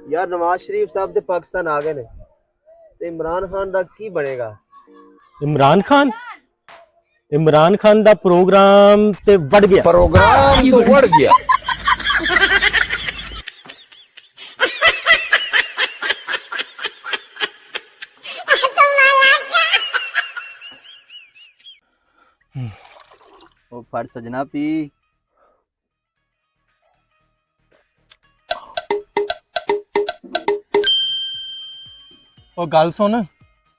यार नवाज शरीफ साहब ते पाकिस्तान आ गए ने ते इमरान खान दा की बनेगा। इमरान खान इमरान खान दा प्रोग्राम ते वड़ गया। प्रोग्राम तो बढ़ गया। ओ फड़ सजना पी। ਉਹ ਗੱਲ ਸੁਣ,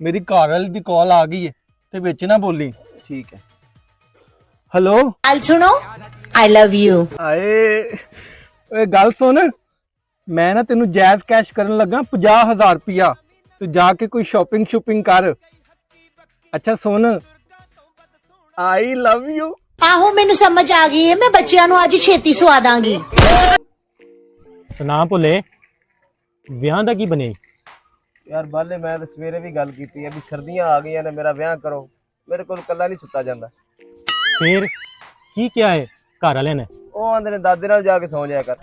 ਮੇਰੀ ਘਰ ਵਾਲੀ ਦੀ ਕਾਲ ਆ ਗਈ ਹੈ ਤੇ ਵਿੱਚ ਨਾ ਬੋਲੀ। ठीक है। ਹੈਲੋ ਗੱਲ ਸੁਣੋ ਆਈ ਲਵ ਯੂ। ਆਏ ਓਏ ਗੱਲ ਸੁਣ, ਮੈਂ ਨਾ ਤੈਨੂੰ ਜਾਇਜ਼ ਕੈਸ਼ ਕਰਨ ਲੱਗਾ 50,000 ਰੁਪਇਆ। ਤੂੰ ਜਾ ਕੇ ਕੋਈ ਸ਼ਾਪਿੰਗ ਕਰ। ਅੱਛਾ ਸੁਣ, ਆਈ ਲਵ ਯੂ। ਆਹੋ ਮੈਨੂੰ ਸਮਝ ਆ ਗਈ ਹੈ, ਮੈਂ ਬੱਚਿਆਂ ਨੂੰ ਅੱਜ ਛੇਤੀ ਸਵਾ ਦਾਂਗੀ। ਸੁਣਾ ਭੁੱਲੇ, ਵਿਆਹ ਦਾ ਕੀ ਬਣੇ? यार बाले मैं तो सवेरे भी गल की है भी सर्दियां आ गई ने मेरा ब्याह करो, मेरे को कला नहीं सुता जाता। फिर की क्या है घर वाले ने? ਉਹ ਆਂਦੇ ਨੇ ਦਾਦੇ ਨਾਲ ਜਾ ਕੇ ਸੌਂ ਜਾਇਆ ਕਰ।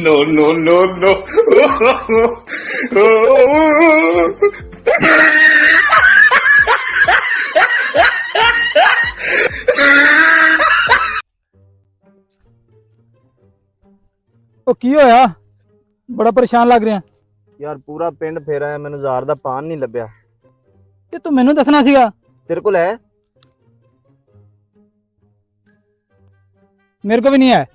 No, no, no, no. ਉਹ ਕੀ ਹੋਇਆ? ਬੜਾ ਪਰੇਸ਼ਾਨ ਲੱਗ ਰਿਹਾ। ਯਾਰ ਪੂਰਾ ਪਿੰਡ ਫੇਰਾ ਮੈਨੂੰ 1000 ਦਾ ਪਾਨ ਨਹੀਂ ਲੱਭਿਆ। ਤੇ ਤੂੰ ਮੈਨੂੰ ਦੱਸਣਾ ਸੀਗਾ। ਤੇਰੇ ਕੋਲ ਹੈ? ਮੇਰੇ ਕੋ ਵੀ ਨਹੀਂ ਹੈ।